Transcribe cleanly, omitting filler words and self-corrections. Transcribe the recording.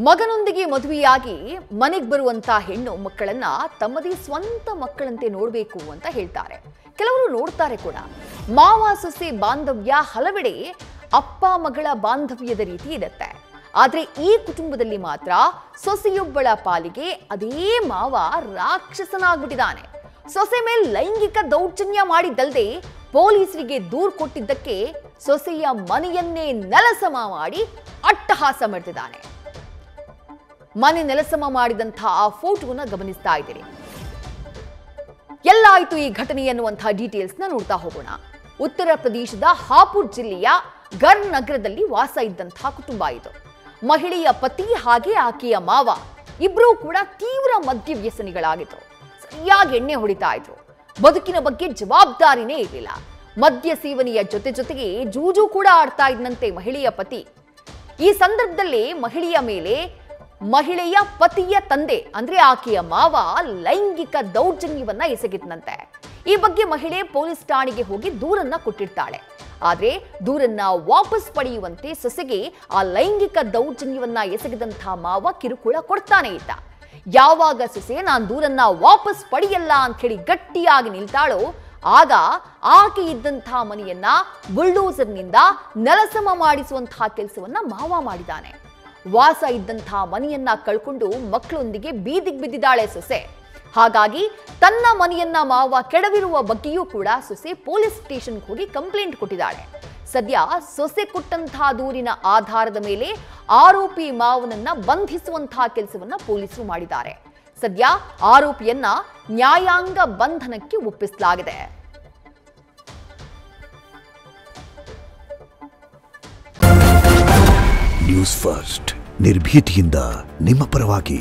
ಮಗನೊಂದಿಗೆ ಮದುವೆಯಾಗಿ ಮನೆಗೆ ಬರುವಂತ ಹೆಣ್ಣು ಮಕ್ಕಳನ್ನ ತಮ್ಮದೇ ಸ್ವಂತ ಮಕ್ಕಳಂತೆ ನೋಡಬೇಕು ಅಂತ ಹೇಳ್ತಾರೆ. ಕೆಲವರು ನೋಡ್ತಾರೆ ಕೂಡ. ಮಾವ ಸೊಸೆ ಬಾಂಧವ್ಯ ಹಲವೆಡೆ ಅಪ್ಪ ಮಗಳ ಬಾಂಧವ್ಯದ ರೀತಿ ಇರುತ್ತೆ. ಆದ್ರೆ ಈ ಕುಟುಂಬದಲ್ಲಿ ಮಾತ್ರ ಸೊಸೆಯೊಬ್ಬಳ ಪಾಲಿಗೆ ಅದೇ ಮಾವ ರಾಕ್ಷಸನಾಗ್ಬಿಟ್ಟಿದ್ದಾನೆ. ಸೊಸೆ ಮೇಲೆ ಲೈಂಗಿಕ ದೌರ್ಜನ್ಯ ಮಾಡಿದ್ದಲ್ಲದೆ ಪೊಲೀಸರಿಗೆ ದೂರು ಕೊಟ್ಟಿದ್ದಕ್ಕೆ ಸೊಸೆಯ ಮನೆಯನ್ನೇ ನೆಲಸಮ ಮಾಡಿ ಅಟ್ಟಹಾಸ ಮಾಡ್ತಿದ್ದಾನೆ. ಮನೆ ನೆಲಸಮ ಮಾಡಿದಂತಹ ಆ ಫೋಟೋನ ಗಮನಿಸ್ತಾ ಇದ್ದೀರಿ. ಎಲ್ಲಾಯಿತು ಈ ಘಟನೆ ಅನ್ನುವಂತಹ ಡೀಟೇಲ್ಸ್ ನೋಡ್ತಾ ಹೋಗೋಣ. ಉತ್ತರ ಪ್ರದೇಶದ ಹಾಪುರ್ ಜಿಲ್ಲೆಯ ಗರ್ ನಗರದಲ್ಲಿ ವಾಸ ಇದ್ದಂತಹ ಕುಟುಂಬ ಇದು. ಮಹಿಳೆಯ ಪತಿ ಹಾಗೆ ಆಕೆಯ ಮಾವ ಇಬ್ರು ಕೂಡ ತೀವ್ರ ಮದ್ಯ ವ್ಯಸನಿಗಳಾಗಿದ್ರು. ಸರಿಯಾಗಿ ಎಣ್ಣೆ ಹೊಡಿತಾ ಇದ್ರು. ಬದುಕಿನ ಬಗ್ಗೆ ಜವಾಬ್ದಾರಿನೇ ಇರಲಿಲ್ಲ. ಮದ್ಯ ಸೇವನೆಯ ಜೊತೆಗೆ ಜೂಜು ಕೂಡ ಆಡ್ತಾ ಇದ್ದಂತೆ ಮಹಿಳೆಯ ಪತಿ. ಈ ಸಂದರ್ಭದಲ್ಲಿ ಮಹಿಳೆಯ ಪತಿಯ ತಂದೆ ಅಂದ್ರೆ ಆಕೆಯ ಮಾವ ಲೈಂಗಿಕ ದೌರ್ಜನ್ಯವನ್ನ ಎಸಗಿದ್ನಂತೆ. ಈ ಬಗ್ಗೆ ಮಹಿಳೆ ಪೊಲೀಸ್ ಠಾಣೆಗೆ ಹೋಗಿ ದೂರನ್ನ ಕೊಟ್ಟಿರ್ತಾಳೆ. ಆದ್ರೆ ದೂರನ್ನ ವಾಪಸ್ ಪಡೆಯುವಂತೆ ಸೊಸೆಗೆ ಆ ಲೈಂಗಿಕ ದೌರ್ಜನ್ಯವನ್ನ ಎಸಗಿದಂತಹ ಮಾವ ಕಿರುಕುಳ ಕೊಡ್ತಾನೆ ಇದ್ದ. ಯಾವಾಗ ಸೊಸೆ ನಾನು ದೂರನ್ನ ವಾಪಸ್ ಪಡೆಯಲ್ಲ ಅಂತ ಹೇಳಿ ಗಟ್ಟಿಯಾಗಿ ನಿಲ್ತಾಳೋ ಆಗ ಆಕೆ ಇದ್ದಂತಹ ಮನೆಯನ್ನ ಬುಲ್ಡೋಸರ್ನಿಂದ ನೆಲಸಮ ಮಾಡಿಸುವಂತಹ ಕೆಲಸವನ್ನ ಮಾವ ಮಾಡಿದ್ದಾನೆ. ವಾಸ ಇದ್ದಂತಹ ಮನೆಯನ್ನ ಕಳ್ಕೊಂಡು ಮಕ್ಕಳೊಂದಿಗೆ ಬೀದಿಗೆ ಬಿದ್ದಿದ್ದಾಳೆ ಸೊಸೆ. ಹಾಗಾಗಿ ತನ್ನ ಮನೆಯನ್ನ ಮಾವ ಕೆಡವಿರುವ ಬಗ್ಗೆಯೂ ಕೂಡ ಸೊಸೆ ಪೊಲೀಸ್ ಸ್ಟೇಷನ್ಗೆ ಹೋಗಿ ಕಂಪ್ಲೇಂಟ್ ಕೊಟ್ಟಿದ್ದಾಳೆ. ಸದ್ಯ ಸೊಸೆ ಕೊಟ್ಟಂತಹ ದೂರಿನ ಆಧಾರದ ಮೇಲೆ ಆರೋಪಿ ಮಾವನನ್ನ ಬಂಧಿಸುವಂತಹ ಕೆಲಸವನ್ನ ಪೊಲೀಸರು ಮಾಡಿದ್ದಾರೆ. ಸದ್ಯ ಆರೋಪಿಯನ್ನ ನ್ಯಾಯಾಂಗ ಬಂಧನಕ್ಕೆ ಒಪ್ಪಿಸಲಾಗಿದೆ. ನ್ಯೂಸ್ ಫಸ್ಟ್ ನಿರ್ಭೀತಿಯಿಂದ ನಿಮ್ಮ ಪರವಾಗಿ.